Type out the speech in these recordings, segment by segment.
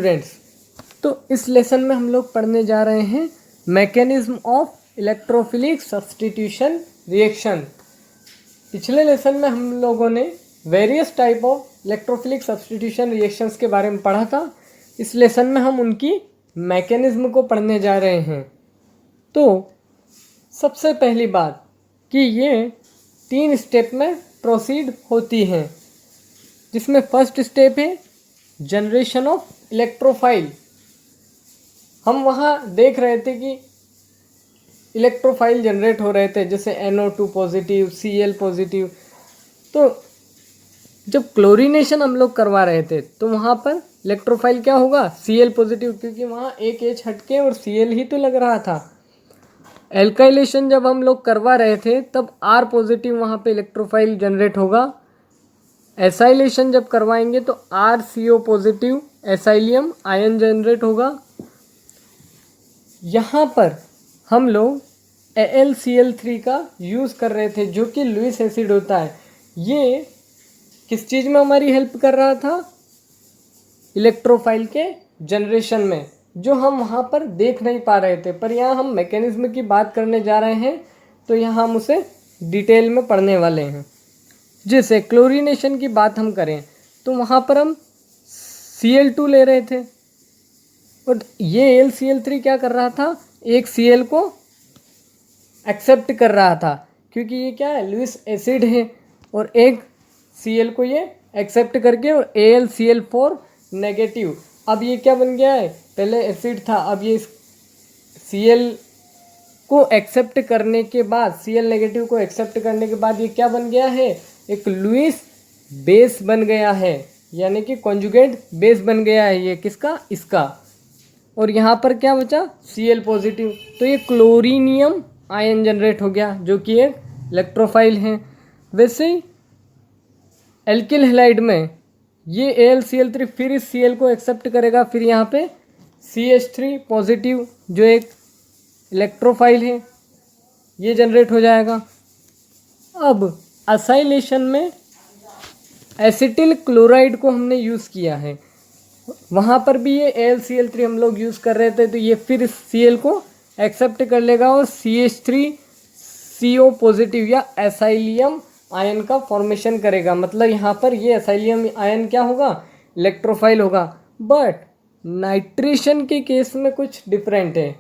Students, तो इस lesson में हम लोग पढ़ने जा रहे हैं mechanism of electrophilic substitution reaction. पिछले लेसन में हम लोगों ने various type of electrophilic substitution reactions के बारे में पढ़ा था। इस लेसन में हम उनकी मैकेनिज्म को पढ़ने जा रहे हैं। तो सबसे पहली बात कि ये 3 स्टेप में प्रोसीड होती हैं, जिसमें फर्स्ट स्टेप है जनरेशन ऑफ इलेक्ट्रोफाइल। हम वहाँ देख रहे थे कि इलेक्ट्रोफाइल जनरेट हो रहे थे, जैसे NO2 पॉजिटिव, Cl पॉजिटिव। तो जब क्लोरीनेशन हम लोग करवा रहे थे तो वहाँ पर इलेक्ट्रोफाइल क्या होगा, Cl पॉजिटिव, क्योंकि वहाँ एक H हटके और Cl ही तो लग रहा था। एल्काइलेशन जब हम लोग करवा रहे थे तब R पॉजिटिव वहाँ पे इलेक्ट्रोफाइल जनरेट होगा। एसाइलेशन जब करवाएंगे तो RCO positive acylium ion generate होगा। यहाँ पर हम लोग AlCl3 का यूज़ कर रहे थे, जो कि लुईस एसिड होता है। ये किस चीज़ में हमारी हेल्प कर रहा था, इलेक्ट्रोफाइल के जनरेशन में, जो हम वहाँ पर देख नहीं पा रहे थे। पर यहाँ हम मैकेनिज्म की बात करने जा रहे हैं, तो यहाँ हम उसे डिटेल में पढ़ने वाले हैं। जैसे क्लोरीनेशन की बात हम करें तो वहाँ पर हम Cl2 ले रहे थे और ये AlCl3 क्या कर रहा था, एक Cl को एक्सेप्ट कर रहा था, क्योंकि ये क्या है, लुईस एसिड है, और एक Cl को ये एक्सेप्ट करके, और AlCl4 नेगेटिव। अब ये क्या बन गया है, पहले एसिड था, अब ये Cl को एक्सेप्ट करने के बाद, Cl नेगेटिव को एक्सेप्ट करने के बाद ये क्या बन गया है, एक लुईस बेस बन गया है, यानी कि कॉन्जुगेट बेस बन गया है। ये किसका, इसका। और यहाँ पर क्या बचा, Cl पॉजिटिव। तो ये क्लोरीनियम आयन जनरेट हो गया, जो कि एक इलेक्ट्रोफाइल है। वैसे ही एल्किल हैलाइड में ये AlCl3 फिर इस Cl को एक्सेप्ट करेगा, फिर यहाँ पे CH3 पॉजिटिव, जो एक इलेक्ट्रोफाइल है, ये जनरेट हो जाएगा। अब असाइलेशन में एसिटिल क्लोराइड को हमने यूज़ किया है, वहाँ पर भी ये AlCl3 हम लोग यूज़ कर रहे थे, तो ये फिर इस Cl को एक्सेप्ट कर लेगा और CH3CO पॉजिटिव या एसाइलियम आयन का फॉर्मेशन करेगा। मतलब यहाँ पर ये एसाइलियम आयन क्या होगा, इलेक्ट्रोफाइल होगा। बट नाइट्रेशन के केस में कुछ डिफरेंट है,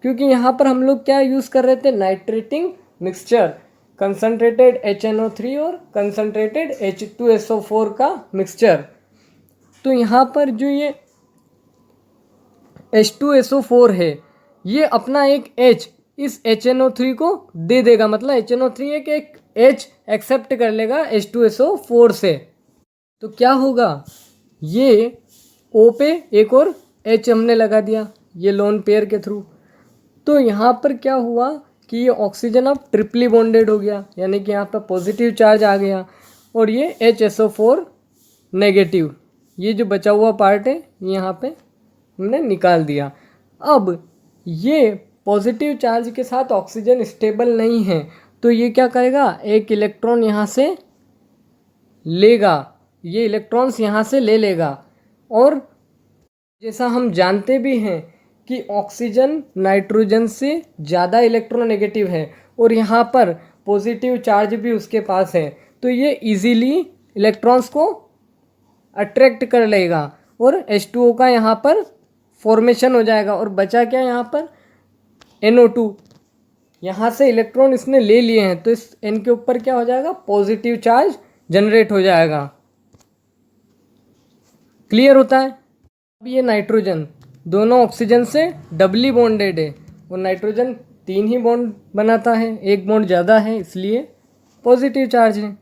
क्योंकि यहाँ पर हम लोग क्या यूज़ कर रहे थे, नाइट्रेटिंग मिक्सचर, कंसनट्रेटेड HNO3 और कंसनट्रेटेड H2SO4 का मिक्सचर। तो यहाँ पर जो ये H2SO4 है, ये अपना एक H इस HNO3 को दे देगा, मतलब HNO3 एक H एक्सेप्ट कर लेगा H2SO4 से। तो क्या होगा, ये O पे एक और H हमने लगा दिया, ये लोन पेयर के थ्रू। तो यहाँ पर क्या हुआ कि ये ऑक्सीजन अब ट्रिपली बॉन्डेड हो गया, यानी कि यहाँ पर पॉजिटिव चार्ज आ गया, और ये HSO4 नेगेटिव, ये जो बचा हुआ पार्ट है यहाँ पे हमने निकाल दिया। अब ये पॉजिटिव चार्ज के साथ ऑक्सीजन स्टेबल नहीं है, तो ये क्या करेगा, एक इलेक्ट्रॉन यहाँ से लेगा, ये इलेक्ट्रॉन्स यहाँ से ले लेगा। और जैसा हम जानते भी हैं कि ऑक्सीजन नाइट्रोजन से ज़्यादा इलेक्ट्रोनेगेटिव है, और यहाँ पर पॉजिटिव चार्ज भी उसके पास है, तो ये इजीली इलेक्ट्रॉन्स को अट्रैक्ट कर लेगा और H2O का यहाँ पर फॉर्मेशन हो जाएगा। और बचा क्या यहाँ पर, NO2, यहाँ से इलेक्ट्रॉन इसने ले लिए हैं, तो इस N के ऊपर क्या हो जाएगा, पॉजिटिव चार्ज जनरेट हो जाएगा। क्लियर होता है। अब ये नाइट्रोजन दोनों ऑक्सीजन से डबली बॉन्डेड है, और नाइट्रोजन 3 ही बॉन्ड बनाता है, एक बॉन्ड ज़्यादा है, इसलिए पॉजिटिव चार्ज है।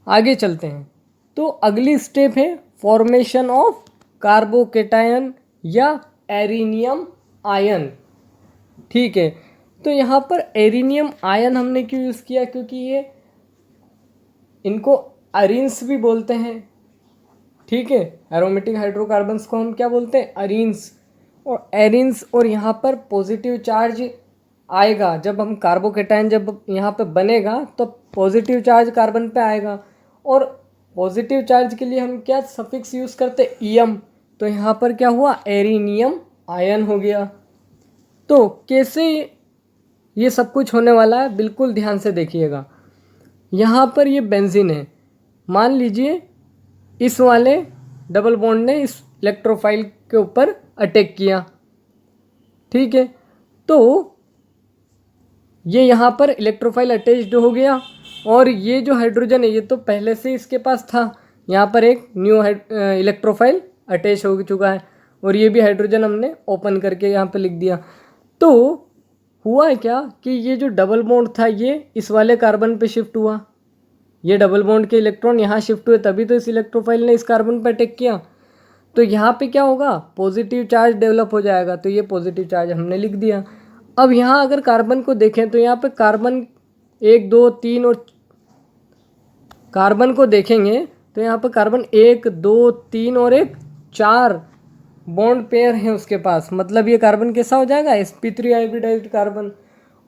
आगे चलते हैं, तो अगली स्टेप है फॉर्मेशन ऑफ कार्बोकेटायन या एरिनियम आयन। ठीक है, तो यहाँ पर एरिनियम आयन हमने क्यों यूज़ किया, क्योंकि ये इनको अरीन्स भी बोलते हैं। ठीक है, एरोमेटिक हाइड्रोकार्बन्स को हम क्या बोलते हैं, अरीन्स और एरिन्स। और यहाँ पर पॉजिटिव चार्ज आएगा, जब हम कार्बोकेटायन जब यहाँ पे बनेगा तो पॉजिटिव चार्ज कार्बन पे आएगा, और पॉजिटिव चार्ज के लिए हम क्या सफिक्स यूज़ करते हैं, EM, तो यहाँ पर क्या हुआ, एरिनियम आयन हो गया। तो कैसे ये सब कुछ होने वाला है, बिल्कुल ध्यान से देखिएगा। यहाँ पर ये बेंजीन है, मान लीजिए इस वाले डबल बॉन्ड ने इस इलेक्ट्रोफाइल के ऊपर अटैक किया, ठीक है। तो ये यहाँ पर इलेक्ट्रोफाइल अटैच्ड हो गया, और ये जो हाइड्रोजन है ये तो पहले से इसके पास था, यहाँ पर एक न्यू इलेक्ट्रोफाइल अटैच हो चुका है, और ये भी हाइड्रोजन हमने ओपन करके यहाँ पे लिख दिया। तो हुआ है क्या कि ये जो डबल बॉन्ड था ये इस वाले कार्बन पे शिफ्ट हुआ, ये डबल बॉन्ड के इलेक्ट्रॉन यहाँ शिफ्ट हुए, तभी तो इस इलेक्ट्रोफाइल ने इस कार्बन पर अटैक किया। तो यहाँ पे क्या होगा, पॉजिटिव चार्ज डेवलप हो जाएगा, तो ये पॉजिटिव चार्ज हमने लिख दिया। अब यहाँ अगर कार्बन को देखें तो यहाँ पे कार्बन 1 2 3 और कार्बन को देखेंगे तो यहाँ पर कार्बन 1 2 3 और 4 बॉन्ड पेयर हैं उसके पास, मतलब ये कार्बन कैसा हो जाएगा, sp3 हाइब्रिडाइज्ड कार्बन।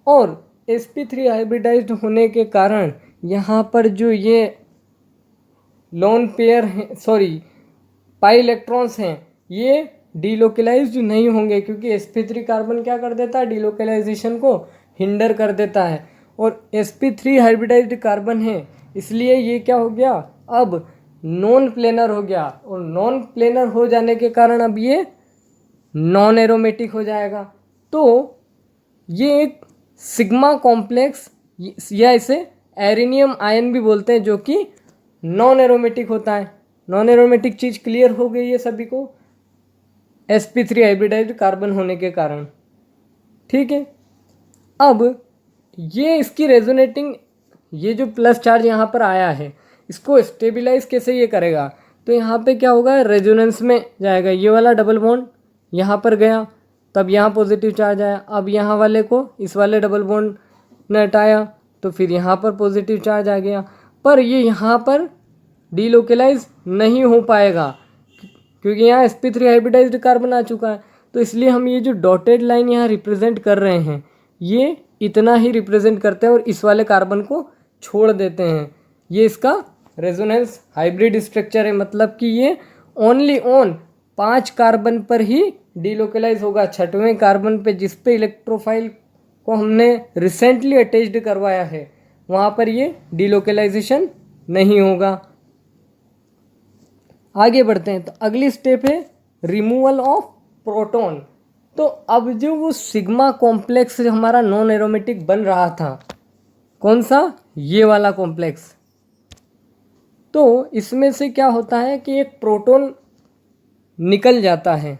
और sp3 हाइब्रिडाइज्ड होने के कारण यहाँ पर जो ये लोन पेयर हैं, सॉरी पाई इलेक्ट्रॉन्स हैं, ये डीलोकलाइज्ड नहीं होंगे, क्योंकि sp3 कार्बन क्या कर देता है, डीलोकलाइजेशन को हिंडर कर देता है। और sp3 हाइब्रिडाइज्ड कार्बन है, इसलिए ये क्या हो गया, अब नॉन प्लेनर हो गया, और नॉन प्लेनर हो जाने के कारण अब ये नॉन एरोमेटिक हो जाएगा। तो ये एक सिग्मा कॉम्प्लेक्स, या इसे एरिनियम आयन भी बोलते हैं, जो कि नॉन एरोमेटिक होता है। नॉन एरोमेटिक चीज़ क्लियर हो गई है सभी को, sp3 हाइब्रिडाइज्ड कार्बन होने के कारण, ठीक है। अब ये इसकी रेजोनेटिंग, ये जो प्लस चार्ज यहाँ पर आया है इसको स्टेबलाइज कैसे ये करेगा, तो यहाँ पे क्या होगा, रेजोनेंस में जाएगा, ये वाला डबल बॉन्ड यहाँ पर गया, तब यहाँ पॉजिटिव चार्ज आया, अब यहाँ वाले को इस वाले डबल बॉन्ड ने हटाया तो फिर यहाँ पर पॉजिटिव चार्ज आ गया, पर ये यहाँ पर डीलोकलाइज नहीं हो पाएगा क्योंकि यहाँ sp3 हाइब्रिडाइज्ड कार्बन आ चुका है। तो इसलिए हम ये जो डॉटेड लाइन यहाँ रिप्रेजेंट कर रहे हैं ये इतना ही रिप्रेजेंट करते हैं और इस वाले कार्बन को छोड़ देते हैं। ये इसका रेजोनेंस हाइब्रिड स्ट्रक्चर है, मतलब कि ये ओनली ऑन 5 कार्बन पर ही डीलोकलाइज होगा। 6वें कार्बन पे जिस पे इलेक्ट्रोफाइल को हमने रिसेंटली अटैच्ड करवाया है वहाँ पर ये डीलोकलाइजेशन नहीं होगा। आगे बढ़ते हैं, तो अगली स्टेप है रिमूवल ऑफ प्रोटॉन। तो अब जो वो सिग्मा कॉम्प्लेक्स हमारा नॉन एरोमेटिक बन रहा था, कौन सा, ये वाला कॉम्प्लेक्स, तो इसमें से क्या होता है कि एक प्रोटॉन निकल जाता है।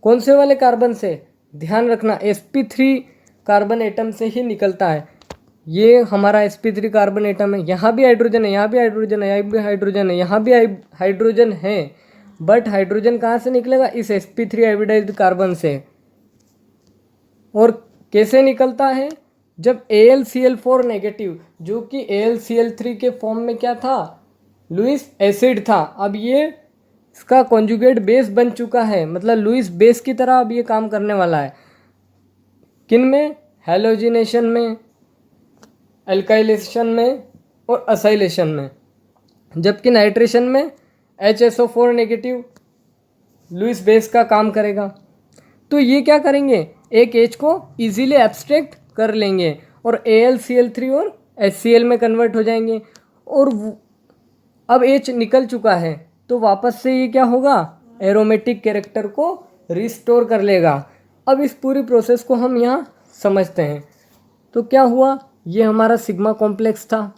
कौन से वाले कार्बन से, ध्यान रखना sp3 कार्बन एटम से ही निकलता है। ये हमारा sp3 कार्बन एटम है, यहाँ भी हाइड्रोजन है, यहाँ भी हाइड्रोजन है, यहाँ भी हाइड्रोजन है, यहाँ भी हाइड्रोजन है, बट हाइड्रोजन कहाँ से निकलेगा, इस sp3 हाइब्रिडाइज्ड कार्बन से। और कैसे निकलता है, जब AlCl4 नेगेटिव, जो कि AlCl3 के फॉर्म में क्या था, लुईस एसिड था, अब ये इसका कॉन्जुगेट बेस बन चुका है, मतलब लुईस बेस की तरह अब ये काम करने वाला है। किन में, हैलोजिनेशन में, अल्काइलेशन में और असाइलेशन में। जबकि नाइट्रेशन में HSO4 नेगेटिव लुईस बेस का काम करेगा। तो ये क्या करेंगे, एक H को इजीली एब्स्ट्रैक्ट कर लेंगे और AlCl3 और HCl में कन्वर्ट हो जाएंगे। और अब H निकल चुका है तो वापस से ये क्या होगा, एरोमेटिक कैरेक्टर को रिस्टोर कर लेगा। अब इस पूरी प्रोसेस को हम यहाँ समझते हैं। तो क्या हुआ, ये हमारा सिग्मा कॉम्प्लेक्स था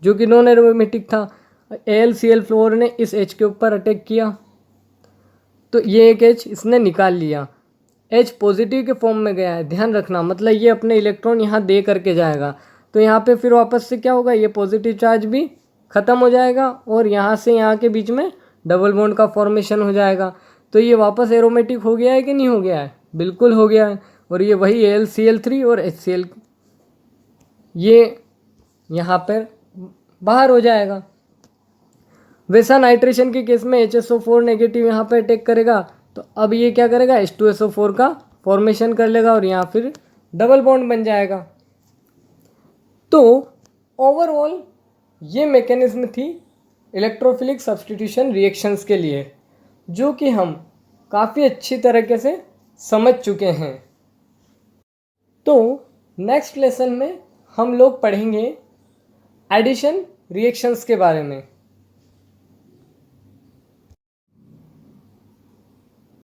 जो कि नॉन एरोमेटिक था। AlCl4 ने इस H के ऊपर अटैक किया तो ये एक H इसने निकाल लिया, H पॉजिटिव के फॉर्म में गया है, ध्यान रखना, मतलब ये अपने इलेक्ट्रॉन यहाँ दे करके जाएगा। तो यहाँ पे फिर वापस से क्या होगा, ये पॉजिटिव चार्ज भी ख़त्म हो जाएगा और यहाँ से यहाँ के बीच में डबल बॉन्ड का फॉर्मेशन हो जाएगा। तो ये वापस एरोमेटिक हो गया है कि नहीं हो गया है, बिल्कुल हो गया है। और ये वही AlCl3 और HCl ये यहाँ पर बाहर हो जाएगा। वैसा नाइट्रेशन के केस में HSO4 नेगेटिव यहाँ पर अटैक करेगा तो अब ये क्या करेगा, H2SO4 का फॉर्मेशन कर लेगा और यहाँ फिर डबल बॉन्ड बन जाएगा। तो ओवरऑल ये मैकेनिज्म थी इलेक्ट्रोफिलिक सब्स्टिट्यूशन रिएक्शंस के लिए। जो कि हम काफ़ी अच्छी तरीके से समझ चुके हैं। तो नेक्स्ट लेसन में हम लोग पढ़ेंगे एडिशन रिएक्शंस के बारे में।